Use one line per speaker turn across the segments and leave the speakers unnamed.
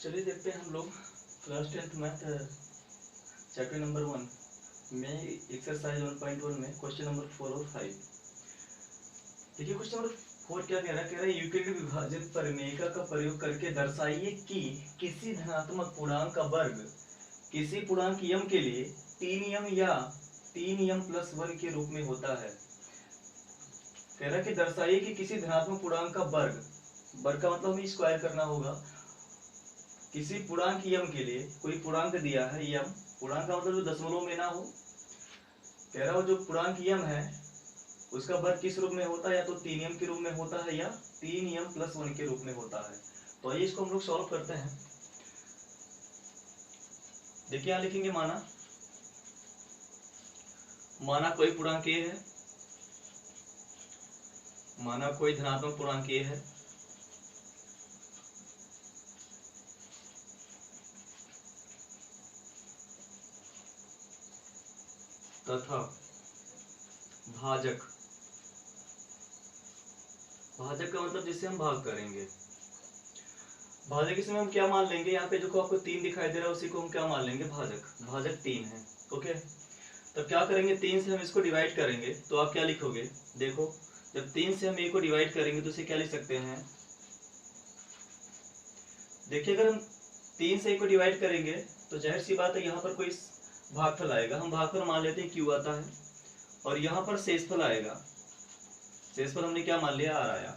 चलिए देखते हैं हम लोग class 10th math chapter number 1 में एक्सरसाइज 1.1 में क्वेश्चन नंबर 4 और 5। देखिए क्वेश्चन नंबर 4 क्या कह रहा है यूक्लिड विभाजित परिमेयिका का प्रयोग करके दर्शाइए कि किसी धनात्मक पूर्णांक का वर्ग किसी पूर्णांक यम के लिए 3m या 3m + 1 के रूप में होता है। कह रहा है कि दर्शाइए कि किसी धनात्मक पूर्णांक का वर्ग का मतलब हमें स्क्वायर करना होगा। किसी पूर्णांक यम के लिए कोई पूर्णांक दिया है, यम पूर्णांक का मतलब जो दशमलव में ना हो। कह रहा हो जो पूर्णांक यम है उसका वर्ग किस रूप में होता है, या तो 3m के रूप में होता है या 3m + 1 के रूप में होता है। तो आइए इसको हम लोग सॉल्व करते हैं। देखिए यहां लिखेंगे माना कोई पूर्णांक ए है, माना कोई धनात्मक पूर्णांक ए है तथा भाजक का मतलब जिससे हम भाग करेंगे। भाजक इसमें हम क्या मान लेंगे, यहाँ पे जो आपको 3 दिखाई दे रहा है उसी को हम क्या मान लेंगे, भाजक 3 है। ओके, तो क्या करेंगे, 3 से हम इसको डिवाइड करेंगे तो आप क्या लिखोगे, देखो जब 3 से हम ए को डिवाइड करेंगे तो इसे क्या लिख सकते हैं। देखिए अगर हम 3 से ए को डिवाइड करेंगे तो जाहिर सी बात है यहाँ पर कोई भागफल आएगा। हम भागफल मान लेते हैं क्यू आता है, और यहाँ पर शेषफल आएगा। शेषफल हमने क्या मान लिया, आर आया।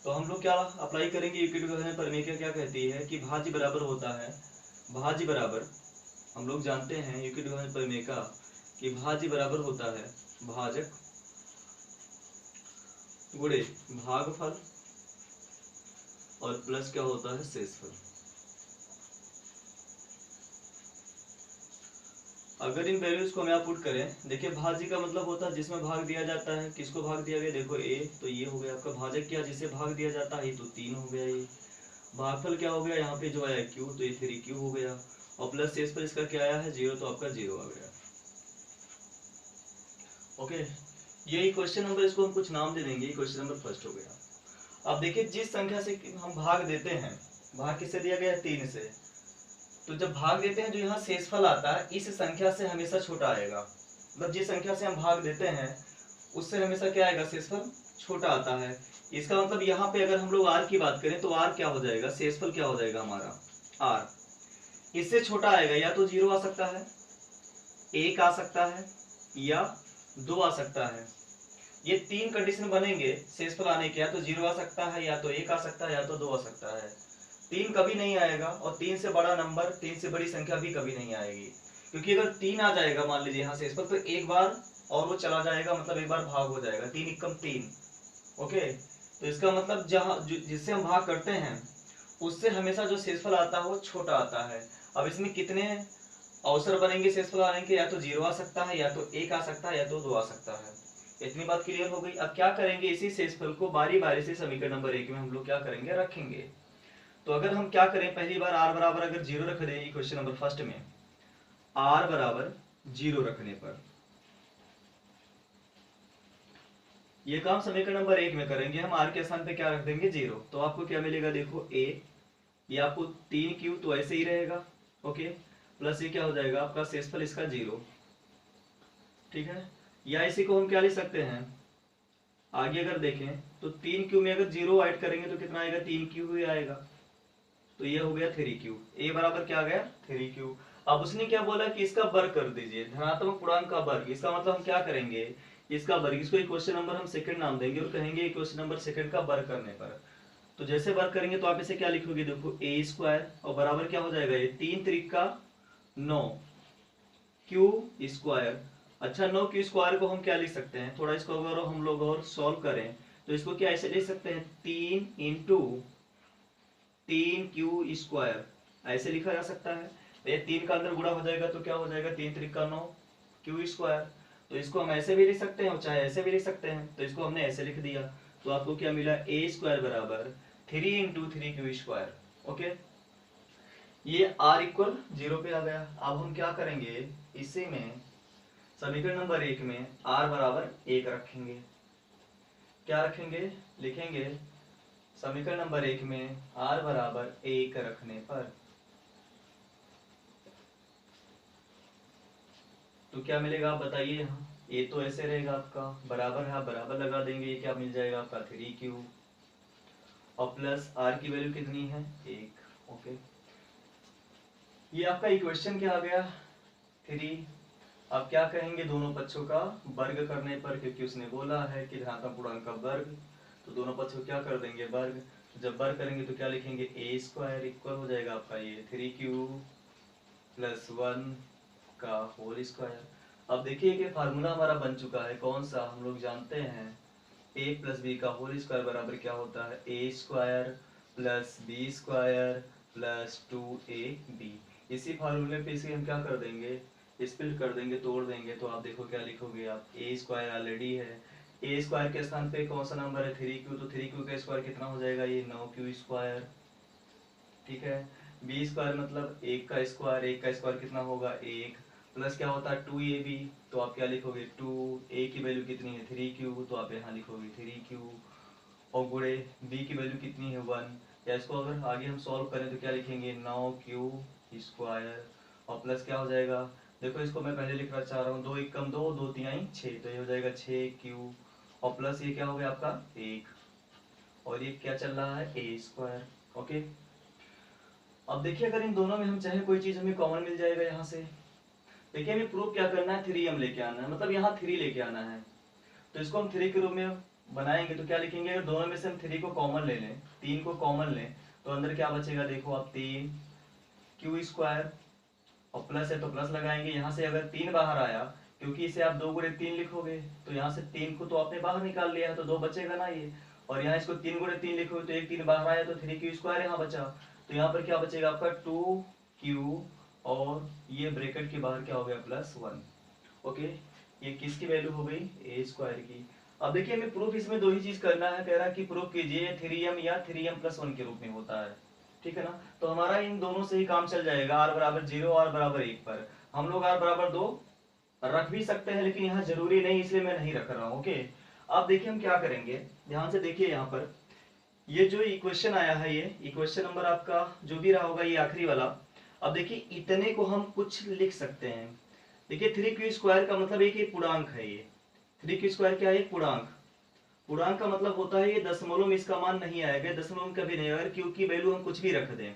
तो हम लोग क्या अप्लाई करेंगे, यूक्लिड विभाजन परिमेय क्या कहती है कि भाज्य बराबर होता है, भाज्य बराबर हम लोग जानते हैं यूक्लिड विभाजन परिमेय का कि भाज्य बराबर होता है भाजक गुणे भागफल और प्लस क्या होता है, शेषफल। अगर इन वैल्यूज को हम यहाँ पुट करें, देखिए भाज्य का मतलब होता है जिसमें भाग दिया जाता है। किसको भाग दिया गया, देखो ए, तो ये हो गया आपका भाजक। क्या जिसे भाग दिया जाता है तो 3 हो गया। ये भागफल क्या हो गया, यहाँ पे जो आया क्यू, तो ये 3q हो गया। और प्लस शेष पर इसका क्या आया है, 0, तो आपका 0 आ गया। ओके, यही क्वेश्चन नंबर, इसको हम कुछ नाम दे देंगे, क्वेश्चन नंबर फर्स्ट हो गया। अब देखिए जिस संख्या से हम भाग देते हैं, भाग किससे दिया गया है, 3 से, तो जब भाग देते हैं जो यहाँ शेषफल आता है इस संख्या से हमेशा छोटा आएगा। मतलब जिस संख्या से हम भाग देते हैं उससे हमेशा क्या आएगा, शेषफल छोटा आता है। इसका मतलब यहाँ पे अगर हम लोग r की बात करें तो r क्या हो जाएगा, शेषफल क्या हो जाएगा हमारा r, इससे छोटा आएगा। या तो 0 आ सकता है, 1 आ सकता है या 2 आ सकता है। ये 3 कंडीशन बनेंगे शेषफल आने के, या तो 0 आ सकता है, या तो 1 आ सकता है, या तो 2 आ सकता है। 3 कभी नहीं आएगा, और 3 से बड़ा नंबर, 3 से बड़ी संख्या भी कभी नहीं आएगी। क्योंकि अगर 3 आ जाएगा मान लीजिए यहाँ शेषफल, तो एक बार और वो चला जाएगा, मतलब एक बार भाग हो जाएगा, 3 एकम 3। ओके, तो इसका मतलब जहां जिससे हम भाग करते हैं उससे हमेशा जो शेषफल आता है वो छोटा आता है। अब इसमें कितने अवसर बनेंगे शेषफल आने के, या तो 0 आ सकता है, या तो 1 आ सकता है, या तो 2 आ सकता है। इतनी बात क्लियर हो गई। अब क्या करेंगे, इसी शेषफल को बारी बारी से समीकरण नंबर 1 में हम लोग क्या करेंगे, रखेंगे। तो अगर हम क्या करें, पहली बार r बराबर अगर 0 रख दें क्वेश्चन नंबर फर्स्ट में, r बराबर 0 रखने पर ये काम समीकरण नंबर 1 में करेंगे हम। r के स्थान पे क्या रख देंगे, 0, तो आपको क्या मिलेगा, देखो a, ये आपको 3q तो ऐसे ही रहेगा। ओके, प्लस ये क्या हो जाएगा आपका शेषफल इसका 0। ठीक है, या इसी को हम क्या लिख सकते हैं, आगे अगर देखें तो 3q में अगर 0 ऐड करेंगे तो कितना आएगा, 3q ही आएगा। तो ये हो गया 3q, a बराबर क्या आ गया, 3q। अब उसने क्या बोला कि इसका वर्ग कर दीजिए, धनात्मक पूर्णांक का वर्ग। इसका मतलब हम क्या करेंगे, इसका वर्ग, इसको एक क्वेश्चन नंबर हम सेकंड नाम देंगे और कहेंगे क्वेश्चन नंबर सेकंड का वर्ग करने पर। तो जैसे वर्ग करेंगे तो आप इसे क्या लिखोगे, देखो a² और बराबर क्या हो जाएगा, ये 3 त्रिका 9 q²। अच्छा 9q² को हम क्या लिख सकते हैं, थोड़ा इसको अगर हम लोग और सॉल्व करें तो इसको क्या ऐसे लिख सकते हैं, 3 × 3q², ऐसे लिखा जा सकता है। तो ये 3 का अंदर गुणा हो जाएगा तो क्या हो जाएगा, 3 त्रिका 9 q²। तो इसको हम ऐसे भी लिख सकते हैं, चाहे ऐसे भी लिख सकते हैं। तो इसको हमने ऐसे लिख दिया, तो आपको क्या मिला, a² बराबर 3 × 3q²। ओके, ये r इक्वल 0 पे आ गया। अब हम क्या करेंगे, इसी में समीकरण नंबर 1 में r बराबर 1 रखेंगे। क्या रखेंगे, लिखेंगे समीकरण नंबर 1 में r बराबर 1 रखने पर तो क्या मिलेगा आप बताइए। यहाँ ए तो ऐसे रहेगा आपका, बराबर है, आप बराबर लगा देंगे, ये क्या मिल जाएगा आपका 3q, और प्लस आर की वैल्यू कितनी है 1। ओके, ये आपका इक्वेशन क्या आ गया 3। अब क्या कहेंगे दोनों पक्षों का वर्ग करने पर, क्योंकि उसने बोला है कि धनात्मक पूर्णांक का वर्ग, तो दोनों पक्षों को क्या कर देंगे वर्ग। जब वर्ग करेंगे तो क्या लिखेंगे ए स्क्वायर इक्वल हो जाएगा आपका ये 3q प्लस 1 का होल स्क्वायर। अब देखिए कि फार्मूला हमारा बन चुका है, कौन सा, हम लोग जानते हैं a प्लस बी का होल स्क्वायर बराबर क्या होता है A square plus B square plus 2ab। इसी फार्मूले पे इसे हम क्या कर देंगे, स्प्लिट कर देंगे, तोड़ देंगे, तो आप देखो क्या लिखोगे आप, ए स्क्वायर ऑलरेडी है, ए स्क्वायर के स्थान पे कौन सा नंबर है 3q, तो 3q का स्क्वायर कितना हो जाएगा ये 9q स्क्वायर। ठीक है, बी स्क्वायर मतलब एक का स्क्वायर, एक का स्क्वायर कितना होगा 1, प्लस क्या होता है 2ab, तो आप क्या लिखोगे 2, a की वैल्यू कितनी है 3q, तो आप यहाँ लिखोगे 3q, और गुणे b की वैल्यू कितनी है 1, या इसको अगर आगे हम सॉल्व करें तो क्या लिखेंगे 9q स्क्वायर, और प्लस क्या हो जाएगा, देखो इसको मैं पहले लिखना चाह रहा हूँ, 2 1 कम 2, 2 3 6, तो ये हो जाएगा 6q, और प्लस ये क्या हो गया आपका 1, और ये क्या चल रहा है a स्क्वायर। ओके, अब देखिए अगर इन दोनों में हम चाहे कोई चीज हमें कॉमन मिल जाएगा यहाँ से। देखिए हमें प्रूफ क्या करना है 3m लेके आना है, मतलब यहाँ 3 लेके आना है, तो इसको हम 3 के रूप में बनाएंगे तो क्या लिखेंगे, अगर दोनों में से हम 3 को कॉमन ले लें, 3 को कॉमन लें, तो अंदर क्या बचेगा देखो आप 3q स्क्वायर, और प्लस है तो प्लस लगाएंगे, यहाँ से अगर 3 बाहर आया, क्योंकि इसे आप 2 गुणे 3 लिखोगे, तो यहाँ से 3 को तो आपने बाहर निकाल लिया है, तो 2 बचेगा ना ये, और यहाँ इसको 3 गुणे 3 लिखोगे तो एक 3 बाहर आया, तो 3q स्क्वायर यहाँ बचा, तो यहाँ पर क्या बचेगा आपका 2q, और ये ब्रैकेट के बाहर क्या हो गया प्लस 1। ओके, ये किसकी वैल्यू हो गई ए स्क्वायर की। अब देखिए हमें प्रूफ इसमें दो ही चीज करना है, कह रहा है कि प्रूफ कीजिए 3m या 3m प्लस 1 के रूप में होता है। ठीक है ना, तो हमारा इन दोनों से ही काम चल जाएगा, r बराबर 0 r बराबर 1 पर हम लोग r बराबर 2 रख भी सकते हैं, लेकिन यहाँ जरूरी नहीं, इसलिए मैं नहीं रख रहा हूँ। ओके, अब देखिए हम क्या करेंगे, ध्यान से देखिए यहाँ पर ये जो इक्वेशन आया है, ये इक्वेशन नंबर आपका जो भी रहा होगा ये आखिरी वाला। अब देखिए इतने को हम कुछ लिख सकते हैं, देखिए 3q स्क्वायर का मतलब एक पूर्णांक है, ये 3q स्क्वायर क्या है एक पूर्णांक, पूर्णांक का मतलब होता है ये दशमलव में इसका मान नहीं आएगा, दशमलव में कभी नहीं आएगा, क्यू की वैल्यू हम कुछ भी रख दें,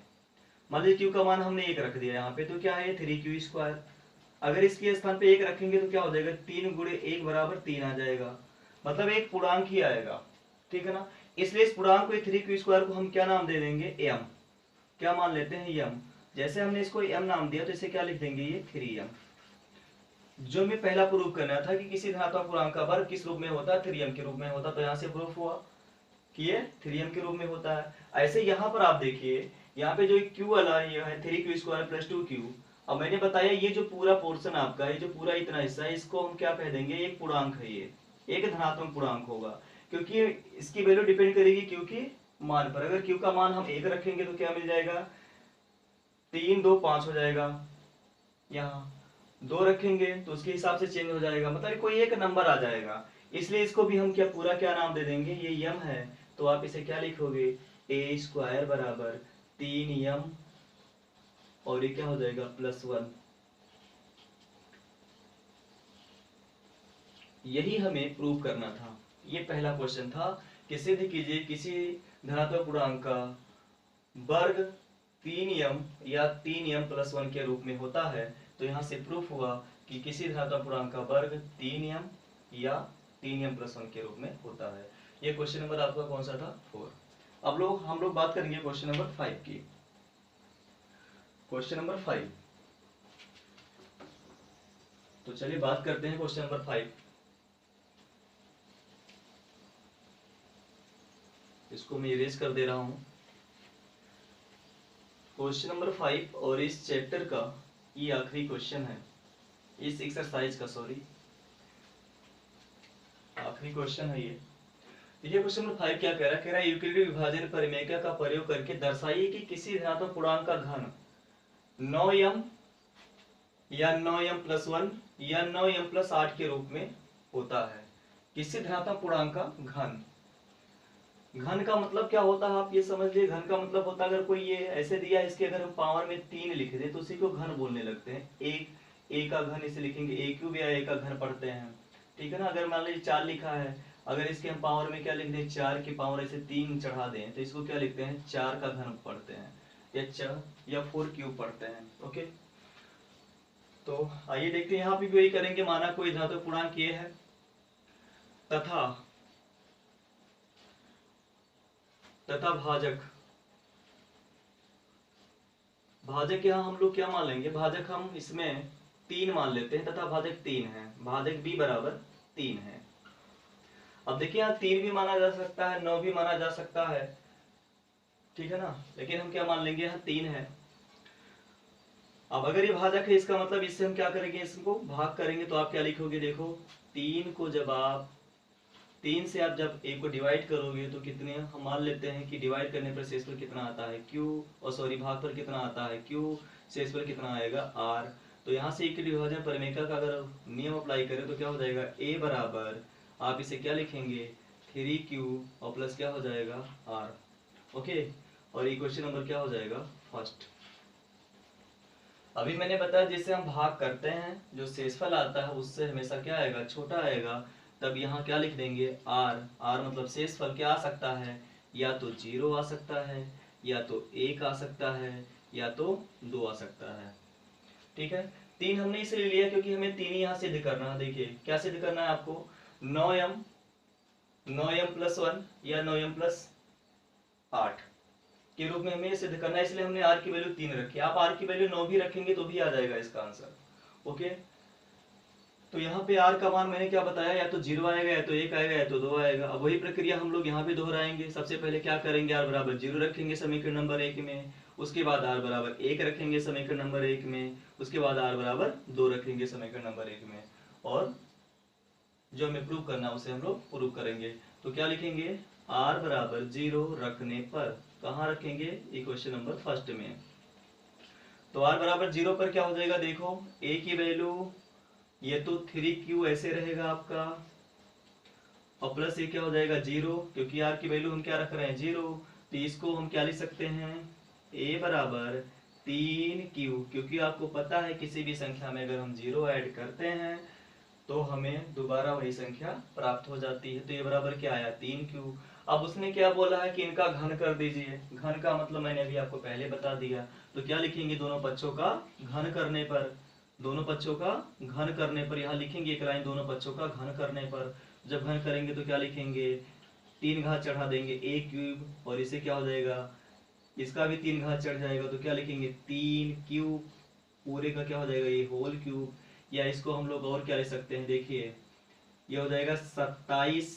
मान लीजिए क्यू का मान हमने 1 रख दिया यहाँ पे, तो क्या है 3q स्क्वायर, अगर इसके स्थान पे 1 रखेंगे तो क्या हो जाएगा 3 गुणे 1 बराबर 3 आ जाएगा, मतलब एक पूर्णांक ही आएगा। ठीक है ना, इसलिए इस पूर्णांक को 3q स्क्वायर को हम क्या नाम दे देंगे m, क्या मान लेते हैं m, जैसे हमने इसको m नाम दिया तो इसे क्या लिख देंगे ये 3m। जो हमें पहला प्रूफ करना था कि किसी धनात्मक पूर्णांक का वर्ग किस रूप में होता है 3m के रूप में होता, तो यहाँ से प्रूफ हुआ कि ये 3m के रूप में होता है। ऐसे यहाँ पर आप देखिए, यहाँ पे जो q वाला ये है 3q स्क्वायर प्लस 2q, अब मैंने बताया ये जो पूरा पोर्शन आपका, ये जो पूरा इतना हिस्सा है, इसको हम क्या कह देंगे एक पूर्णांक है, ये एक धनात्मक पूर्णांक होगा, क्योंकि इसकी वैल्यू डिपेंड करेगी q की मान पर। अगर q का मान हम 1 रखेंगे तो क्या मिल जाएगा 3 2 5 हो जाएगा, यहाँ 2 रखेंगे तो उसके हिसाब से चेंज हो जाएगा, मतलब कोई एक नंबर आ जाएगा, इसलिए इसको भी हम क्या पूरा क्या नाम दे देंगे, ये m है, तो आप इसे क्या लिखोगे ए स्क्वायर बराबर 3m, और ये क्या हो जाएगा प्लस 1। यही हमें प्रूव करना था, ये पहला क्वेश्चन था कि सिद्ध कीजिए किसी धनात्मक पूर्णांक का वर्ग 3m या 3m प्लस 1 के रूप में होता है, तो यहाँ से प्रूफ हुआ कि किसी धनात्मक पूर्णांक का वर्ग 3m या 3m प्लस 1 के रूप में होता है। ये क्वेश्चन नंबर आपका कौन सा था 4। अब हम लोग बात करेंगे क्वेश्चन नंबर 5 की। क्वेश्चन नंबर 5, तो चलिए बात करते हैं क्वेश्चन नंबर 5। इसको मैं इरेज कर दे रहा हूं। क्वेश्चन नंबर 5 और इस चैप्टर का ये आखिरी क्वेश्चन है, इस एक्सरसाइज का, सॉरी आखिरी क्वेश्चन है ये। देखिए क्वेश्चन नंबर 5 क्या कह रहा है यूक्लिडी विभाजन परिमेय का प्रयोग करके दर्शाइए कि किसी धनात्मक पूर्णांक का घन 9m या 9m प्लस 1 या 9m प्लस 8 के रूप में होता है। किसी धनात्मक पूर्णांक का घन, घन का मतलब क्या होता है आप ये समझ लीजिए, घन का मतलब होता है अगर कोई ये ऐसे दिया, इसके अगर हम पावर में 3 लिख दे तो उसी को घन बोलने लगते हैं। a का घन इसे लिखेंगे a क्यूब या a का घन पढ़ते हैं, ठीक है ना। अगर मान लीजिए 4 लिखा है, अगर इसके हम पावर में क्या लिख दें, 4 की पावर ऐसे 3 चढ़ा दें तो इसको क्या लिखते हैं, 4 का घन पढ़ते हैं या 4 क्यूब पढ़ते हैं। ओके, तो आइए देखते हैं यहाँ पे भी वही करेंगे। माना कोई धातु पूर्णांक ये है तथा भाजक यहाँ हम लोग क्या मान लेंगे, भाजक हम इसमें 3 मान लेते हैं तथा भाजक 3 है, भाजक b बराबर 3 है। अब देखिए यहाँ 3 भी माना जा सकता है, 9 भी माना जा सकता है, ठीक है ना, लेकिन हम क्या मान लेंगे, यहाँ 3 है। अब अगर ये भाजक है इसका मतलब इससे हम क्या करेंगे, इसको भाग करेंगे तो आप क्या लिखोगे, देखो 3 को जब आप 3 से आप जब a को डिवाइड करोगे तो कितने, हम मान लेते हैं कि डिवाइड करने पर शेष पर कितना आता है q, और सॉरी भाग पर कितना आता है q, शेष पर कितना आएगा r। तो यहाँ से एक विभाजन परिमेय का अगर नियम अप्लाई करें तो क्या हो जाएगा, a बराबर आप इसे क्या लिखेंगे 3q और प्लस क्या हो जाएगा r। ओके, और ये क्वेश्चन नंबर क्या हो जाएगा फर्स्ट। अभी मैंने बताया जिससे हम भाग करते हैं जो शेषफल आता है उससे हमेशा क्या आएगा, छोटा आएगा। तब यहाँ क्या लिख देंगे r मतलब शेषफल क्या आ सकता है, या तो 0 आ सकता है, या तो 1 आ सकता है, या तो 2 आ सकता है, ठीक है। 3 हमने इसलिए लिया क्योंकि हमें 3 ही यहाँ सिद्ध करना है। देखिए क्या सिद्ध करना है आपको, 9m प्लस 1 या 9m प्लस 8 के रूप में हमें सिद्ध करना है, इसलिए हमने r की वैल्यू 3 रखी। आप r की वैल्यू 9 भी रखेंगे तो भी आ जाएगा इसका आंसर। ओके, तो यहाँ पे r का मान मैंने क्या बताया, या तो 0 आएगा, या तो 1 आएगा, या तो 2 आएगा। अब वही प्रक्रिया हम लोग यहाँ पे दोहराएंगे। सबसे पहले क्या करेंगे, r बराबर 0 रखेंगे समीकरण नंबर 1 में, उसके बाद r बराबर 1 रखेंगे समीकरण नंबर 1 में, उसके बाद r बराबर 2 रखेंगे समीकरण नंबर 1 में, और जो हमें प्रूव करना है उसे हम लोग प्रूव करेंगे। तो क्या लिखेंगे, r बराबर 0 रखने पर कहाँ रखेंगे, इक्वेशन नंबर फर्स्ट में। तो r बराबर 0 पर क्या हो जाएगा, देखो a की वैल्यू ये तो 3q ऐसे रहेगा आपका, और प्लस ये क्या हो जाएगा 0, क्योंकि r की वैल्यू हम क्या रख रहे हैं 0। तो इसको हम क्या लिख सकते हैं, a बराबर 3q, क्योंकि आपको पता है किसी भी संख्या में अगर हम 0 ऐड करते हैं तो हमें दोबारा वही संख्या प्राप्त हो जाती है। तो ये बराबर क्या आया 3q। अब उसने क्या बोला है कि इनका घन कर दीजिए, घन का मतलब मैंने अभी आपको पहले बता दिया। तो क्या लिखेंगे, दोनों पक्षों का घन करने पर, दोनों पक्षों का घन करने पर यहाँ लिखेंगे एक लाइन, दोनों पक्षों का घन करने पर। जब घन करेंगे तो क्या लिखेंगे, 3 घात चढ़ा देंगे a क्यूब, और इसे क्या हो जाएगा, इसका भी 3 घात चढ़ जाएगा तो क्या लिखेंगे 3 क्यूब, पूरे का क्या हो जाएगा ये होल क्यूब। या इसको हम लोग और क्या ले सकते हैं, देखिए ये हो जाएगा 27,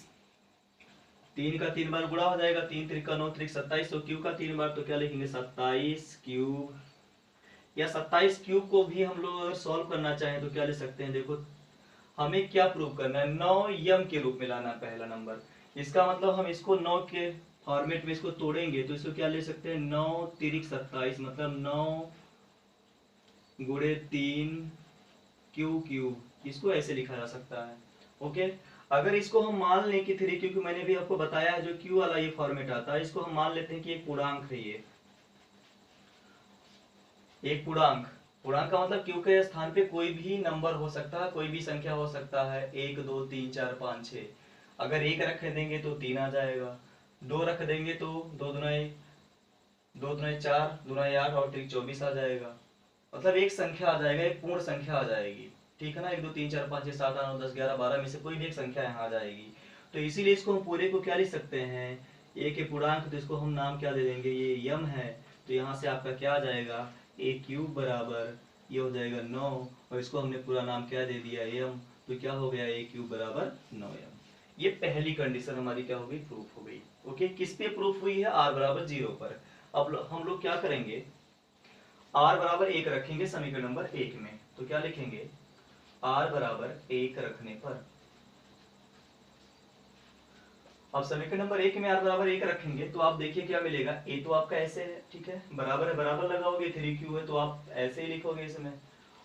3 का 3 बार गुणा हो जाएगा, 3 त्रिका 9 त्रिक 27, तो क्यूब का 3 बार तो क्या लिखेंगे 27 क्यूब। या 27 क्यूब को भी हम लोग अगर सॉल्व करना चाहें तो क्या ले सकते हैं, देखो हमें क्या प्रूव करना है, 9m के रूप में लाना है पहला नंबर। इसका मतलब हम इसको 9 के फॉर्मेट में इसको तोड़ेंगे तो इसको क्या ले सकते हैं, 9 तिरिक 27, मतलब 9 गुणे 3 क्यूब, इसको ऐसे लिखा जा सकता है। ओके, अगर इसको हम मान लें कि 3, क्योंकि मैंने भी आपको बताया है जो क्यू वाला ये फॉर्मेट आता है, इसको हम मान लेते हैं कि एक पूर्णांक है, ये एक पूर्णांक का मतलब क्यू के स्थान पे कोई भी नंबर हो सकता है, कोई भी संख्या हो सकता है, 1 2 3 4 5 6। अगर 1 रख देंगे तो 3 आ जाएगा, 2 रख देंगे तो 2 दुनाई 4, 2 8 और 24 आ जाएगा। मतलब एक संख्या आ जाएगा, एक पूर्ण संख्या आ जाएगी, ठीक है ना। 1 2 3 4 5 6 7 8 9 10 11 12 में से कोई भी एक संख्या यहाँ आ जाएगी। तो इसीलिए इसको हम पूरे को क्या लिख सकते हैं, a के पूर्णांक, तो इसको हम नाम क्या दे देंगे, ये m है। तो यहाँ से आपका क्या आ जाएगा, a क्यूब बराबर ये हो जाएगा 9, और इसको हमने पूरा नाम क्या दे दिया m, तो क्या हो गया a क्यूब बराबर 9m। ये पहली कंडीशन हमारी क्या हो गई, प्रूफ हो गई। ओके, किस पे प्रूफ हुई है, r बराबर 0 पर। अब हम लोग क्या करेंगे, r बराबर 1 रखेंगे समीकरण नंबर 1 में, तो क्या लिखेंगे, r बराबर 1 रखने पर, अब समीकरण नंबर 1 में r बराबर 1 रखेंगे तो आप देखिए क्या मिलेगा, a तो आपका ऐसे है, ठीक है, बराबर है, बराबर लगाओगे, 3q है तो आप ऐसे ही लिखोगे इसमें,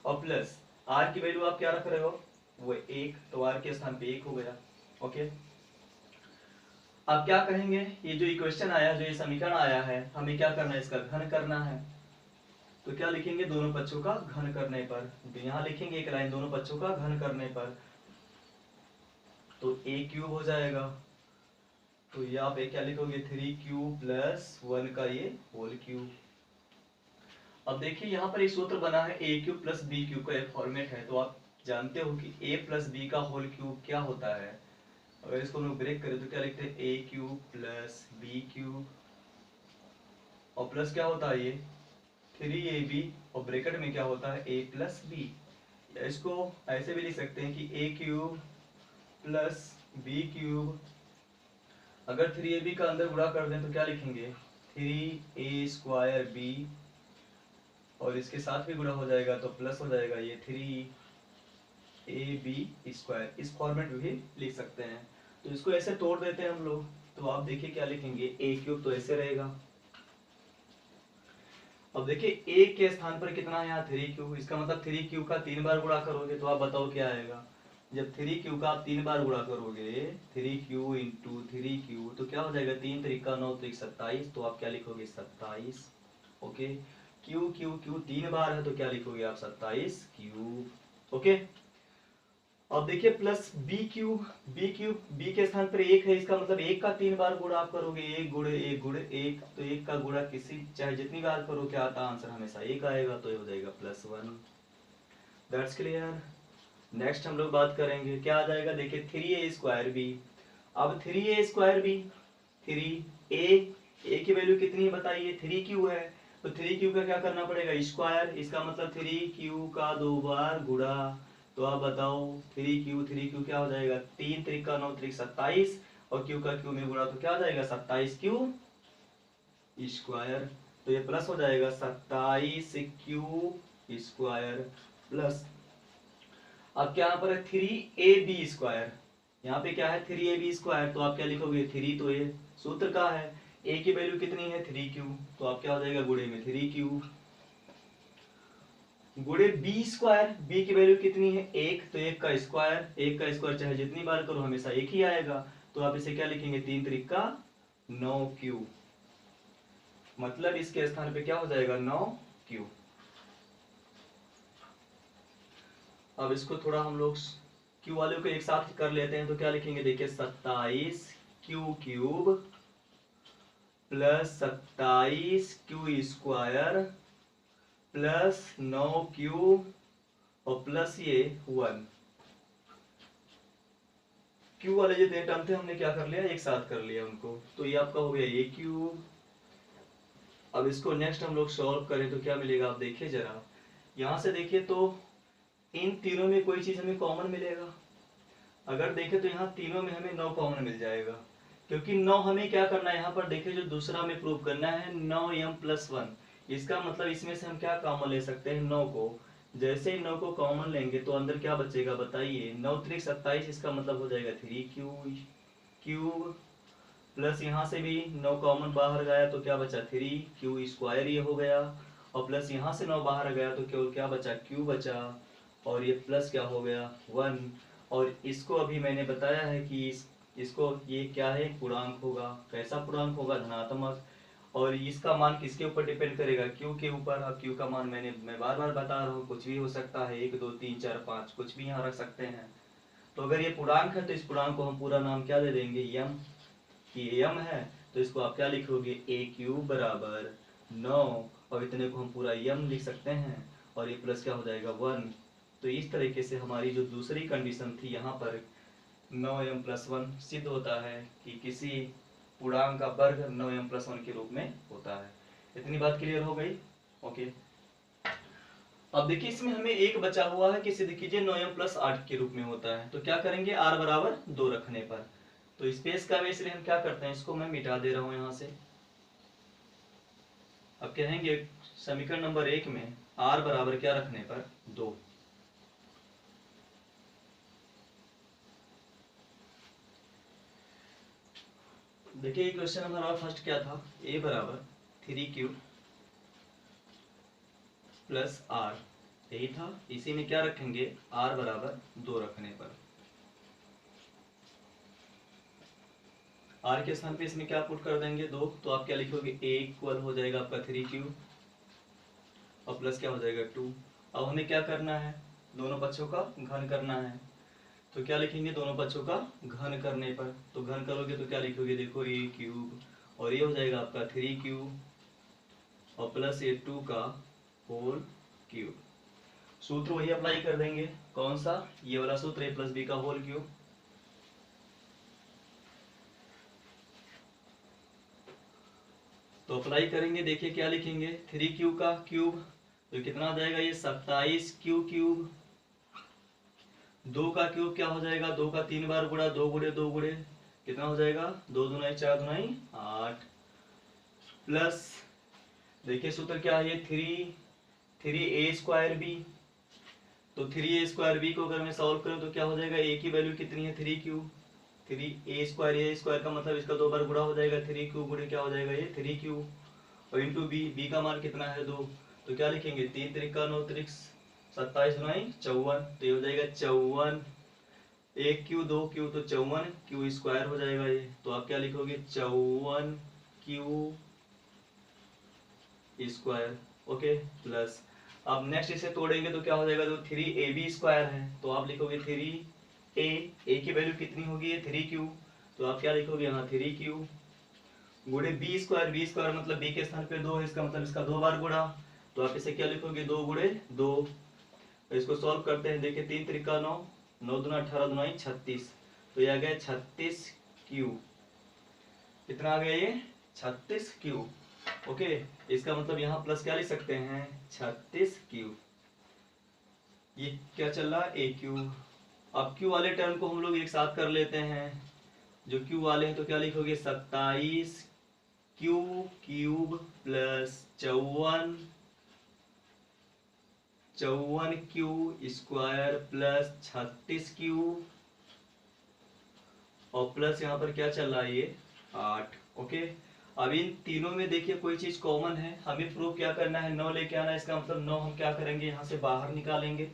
और प्लस r की वैल्यू आप क्या रख रहे हो, वो 1, तो r के स्थान पे 1 हो गया। ओके, अब क्या करेंगे, ये जो इक्वेशन आया, जो ये समीकरण आया है, हमें क्या करना है, इसका घन करना है। तो क्या लिखेंगे, दोनों पक्षों का घन करने पर। तो यहाँ लिखेंगे एक लाइन, दोनों पक्षों का घन करने पर, तो a क्यूब हो जाएगा। तो यहाँ पे क्या लिखोगे, 3 क्यूब प्लस 1 का ये होल क्यूब। अब देखिए यहाँ पर एक सूत्र बना है a cube plus B cube का एक फॉर्मेट है। तो आप जानते हो कि a प्लस बी का होल क्यूब क्या होता है। अगर इसको हम लोग ब्रेक करें तो क्या लिखते हैं, a cube plus B cube, और प्लस क्या होता है ये 3ab, और ब्रैकेट में क्या होता है a प्लस बी। इसको ऐसे भी लिख सकते हैं कि a cube plus B cube, अगर 3ab का अंदर गुणा कर दें तो क्या लिखेंगे, 3a स्क्वायर b, और इसके साथ भी गुणा हो जाएगा तो प्लस हो जाएगा ये 3ab स्क्वायर। इस फॉर्मेट में भी लिख सकते हैं। तो इसको ऐसे तोड़ देते हैं हम लोग, तो आप देखिए क्या लिखेंगे, a क्यूब तो ऐसे रहेगा। अब देखिए a के स्थान पर कितना है यहाँ 3 क्यूब, इसका मतलब 3 क्यूब का 3 बार गुणा करोगे तो आप बताओ क्या आएगा। जब 3 क्यूब का आप 3 बार गुणा करोगे, 3 क्यू इंटू 3 क्यू, तो क्या हो जाएगा, 3 3 9 3 27, तो आप क्या लिखोगे 27। ओके, क्यू क्यू क्यू 3 बार है तो क्या लिखोगे आप 27 क्यूब। ओके, अब देखिए प्लस बी क्यूब, बी के स्थान पर 1 है, इसका मतलब 1 का 3 बार गुणा आप करोगे, 1 गुणे 1 गुणे 1, तो 1 का गुणा किसी चाहे जितनी बार करो क्या आता आंसर हमेशा 1 आएगा, तो ये हो जाएगा +1। That's clear. नेक्स्ट हम लोग बात करेंगे क्या आ जाएगा, देखिए 3a स्क्वायर बी। अब 3a स्क्वायर बी, 3a की वैल्यू कितनी है बताइए, 3 क्यू है, तो 3 क्यू का क्या करना पड़ेगा स्क्वायर, इसका मतलब 3 क्यू का 2 बार गुणा। तो आप बताओ 3 क्यू क्या हो जाएगा, 3 3 9 3 27, और क्यू का क्यू में गुणा तो क्या हो जाएगा 27 क्यू स्क्वायर। तो ये प्लस हो जाएगा 27 क्यू स्क्वायर प्लस, अब क्या यहाँ पर है 3ab स्क्वायर, यहाँ पे क्या है 3ab स्क्वायर, तो आप क्या लिखोगे 3, तो ये सूत्र का है, a की वैल्यू कितनी है 3 क्यू, तो आप क्या हो जाएगा गुणे में 3 क्यू, गुणे b स्क्वायर, b की वैल्यू कितनी है 1, तो 1 का स्क्वायर, 1 का स्क्वायर चाहे जितनी बार करो हमेशा 1 ही आएगा, तो आप इसे क्या लिखेंगे 3 3 9 क्यू, मतलब इसके स्थान पे क्या हो जाएगा 9 क्यू। अब इसको थोड़ा हम लोग क्यू वाले को एक साथ कर लेते हैं, तो क्या लिखेंगे देखिए 27 Q cube plus 27 Q square plus 9 Q, और प्लस ये 1। क्यू वाले जो टर्म थे हमने क्या कर लिया, एक साथ कर लिया उनको, तो ये आपका हो गया ये क्यूब। अब इसको नेक्स्ट हम लोग सॉल्व करें तो क्या मिलेगा, आप देखिए जरा, यहां से देखिए तो इन तीनों में कोई चीज हमें कॉमन मिलेगा। अगर देखें तो यहाँ तीनों में हमें 9 कॉमन मिल जाएगा, क्योंकि 9 हमें क्या करना है यहाँ पर देखिए, जो दूसरा हमें प्रूव करना है 9m+1, इसका मतलब इसमें से हम क्या कॉमन ले सकते हैं 9 को। जैसे ही 9 को कॉमन लेंगे तो अंदर क्या बचेगा बताइए, 9 3 27, इसका मतलब हो जाएगा 3 क्यूब प्लस यहाँ से भी 9 कॉमन बाहर गया तो क्या बचा 3 क्यू स्क्वायर ये हो गया, और प्लस यहाँ से 9 बाहर गया तो केवल क्या बचा क्यू बचा, और ये प्लस क्या हो गया 1। और इसको अभी मैंने बताया है कि इसको ये क्या है पूर्णांक होगा, कैसा पूर्णांक होगा धनात्मक, और इसका मान किसके ऊपर डिपेंड करेगा क्यू के ऊपर। अब क्यू का मान मैं बार बार बता रहा हूँ, कुछ भी हो सकता है 1 2 3 4 5, कुछ भी यहाँ रख सकते हैं। तो अगर ये पूर्णांक है तो इस पूर्णांक को हम पूरा नाम क्या दे देंगे यम, कि यम है तो इसको आप क्या लिखोगे a क्यूब बराबर 9, और इतने को हम पूरा यम लिख सकते हैं, और ये प्लस क्या हो जाएगा 1। तो इस तरीके से हमारी जो दूसरी कंडीशन थी यहाँ पर 9m+1 सिद्ध होता है कि किसी पूर्णांक का वर्ग 9m+1 के रूप में होता है। इतनी बात क्लियर हो गई। ओके, अब देखिए इसमें हमें एक बचा हुआ है कि सिद्ध कीजिए 9m+8 के रूप में होता है, तो क्या करेंगे r बराबर 2 रखने पर, तो स्पेस का इसलिए हम क्या करते हैं, इसको मैं मिटा दे रहा हूं यहां से। अब कहेंगे समीकरण नंबर 1 में r बराबर क्या रखने पर 2। देखिए क्वेश्चन हमारा फर्स्ट क्या था, a बराबर 3 क्यूब प्लस r, यही था। इसी में क्या रखेंगे r बराबर 2 रखने पर, r के स्थान पे इसमें क्या पुट कर देंगे 2, तो आप क्या लिखोगे a इक्वल हो जाएगा आपका 3 क्यूब और प्लस क्या हो जाएगा 2। अब हमें क्या करना है, दोनों पक्षों का घन करना है। तो क्या लिखेंगे, दोनों पक्षों का घन करने पर, तो घन करोगे तो क्या लिखोगे, देखो a क्यूब और ये हो जाएगा आपका 3 क्यूब और प्लस ये 2 का होल क्यूब। सूत्र वही अप्लाई कर देंगे, कौन सा, ये वाला सूत्र a प्लस बी का होल क्यूब। तो अप्लाई करेंगे, देखिए क्या लिखेंगे, 3 क्यू का क्यूब तो कितना हो जाएगा, ये 27 क्यू क्यूब। 2 का क्यूब क्या हो जाएगा, 2 का 3 बार गुणा, 2 गुणे 2 गुणे कितना हो जाएगा, 2 दूनाई 4 दूनाई 8 प्लस देखिए सूत्र क्या है, 3 a स्क्वायर बी। तो 3 a स्क्वायर बी को अगर मैं सॉल्व करूं तो क्या हो जाएगा, a की वैल्यू कितनी है 3 क्यू, 3 a स्क्वायर का मतलब इसका 2 बार गुणा हो जाएगा, 3 क्यू गुणे क्या हो जाएगा ये 3 क्यू और इंटू बी का मान कितना है 2। तो क्या लिखेंगे, 3 त्रिका 9 त्रिक 27 दुनाई 54, तो ये हो जाएगा 54, 1 क्यू 2 क्यू तो 54 क्यू स्क्वायर हो जाएगा ये। तो आप क्या लिखोगे, 54 क्यू स्क्वायर। ओके प्लस अब नेक्स्ट इसे तोड़ेंगे तो क्या हो जाएगा, तो 3ab स्क्वायर है तो आप लिखोगे 3a की वैल्यू कितनी होगी, ये 3q तो आप क्या लिखोगे यहाँ 3q गुणे बी स्क्वायर मतलब बी के स्थान पे 2 है, इसका मतलब इसका 2 बार गुणा, तो आप इसे क्या लिखोगे 2 गुणे 2। इसको सॉल्व करते हैं, देखिए 3 त्रिका 9, 9 दूना 18 दूनाई 36, तो ये आ गया 36 क्यू, कितना आ गया ये 36 क्यू। ओके इसका मतलब यहाँ प्लस क्या लिख सकते हैं 36 क्यू, ये क्या चल रहा है a क्यू। अब क्यू वाले टर्म को हम लोग एक साथ कर लेते हैं, जो क्यू वाले हैं तो क्या लिखोगे 27 Q cube plus 54 Q square plus 36 Q और प्लस यहाँ पर क्या चल रहा है ये 8। ओके अब इन तीनों में देखिए कोई चीज कॉमन है, हमें प्रूफ क्या करना है 9 लेके आना है, इसका मतलब 9 हम क्या करेंगे यहाँ से बाहर निकालेंगे।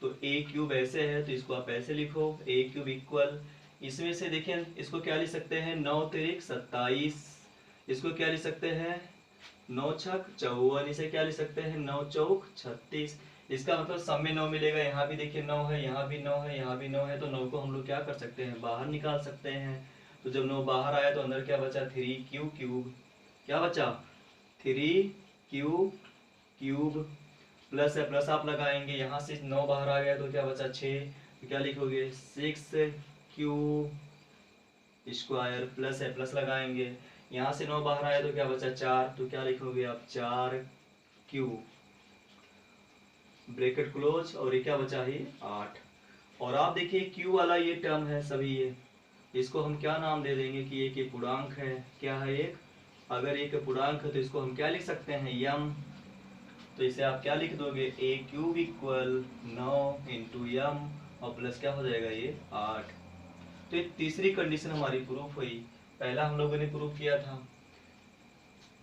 तो a क्यूब ऐसे है तो इसको आप ऐसे लिखो a क्यूब इक्वल, इसमें से देखिए इसको क्या लिख सकते हैं 9 त्रिक 27, इसको क्या लिख सकते हैं 9 छक 54, इसे क्या लिख सकते हैं 9 चौक 36। इसका मतलब सब में 9 मिलेगा, यहाँ भी देखिए 9 है, यहाँ भी 9 है, यहाँ भी 9 है, तो 9 को हम लोग क्या कर सकते हैं बाहर निकाल सकते हैं। तो जब 9 बाहर आया तो अंदर क्या बचा 3q क्यूब, क्या बचा 3q क्यूब प्लस है, प्लस आप लगाएंगे, यहाँ से 9 बाहर आ गया तो क्या बचा 6, तो क्या लिखोगे 6q स्क्वायर प्लस है, प्लस लगाएंगे, यहाँ से 9 बाहर आया तो क्या बचा 4, तो क्या लिखोगे आप 4q ब्रैकेट क्लोज और ये क्या बचा है 8। और आप देखिए q वाला ये टर्म है सभी ये, इसको हम क्या नाम दे देंगे कि एक पूर्णांक है, क्या है एक, अगर एक पूर्णांक है तो इसको हम क्या लिख सकते हैं यम, तो इसे आप क्या लिख दोगे a क्यूब इक्वल 9 इंटू यम और प्लस क्या हो जाएगा ये 8। तो ये तीसरी कंडीशन हमारी प्रूफ हुई, पहला हम लोगों ने प्रूफ किया था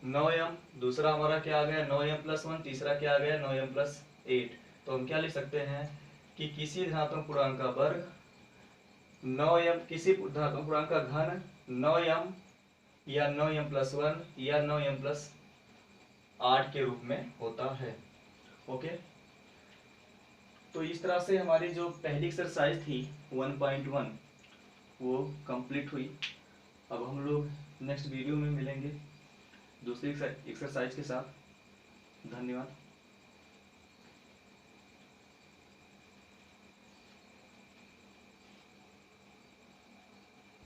9m, दूसरा हमारा क्या आ गया 9m प्लस 1, तीसरा क्या आ गया 9m प्लस 8। तो हम क्या लिख सकते हैं कि किसी धनात्मक पूर्णांक का वर्ग 9m, किसी धनात्मक पूर्णांक का घन 9m या 9m प्लस 1 या 9m प्लस 8 के रूप में होता है। ओके तो इस तरह से हमारी जो पहली एक्सरसाइज थी 1.1 वो कंप्लीट हुई। अब हम लोग नेक्स्ट वीडियो में मिलेंगे दूसरी एक्सरसाइज के साथ। धन्यवाद।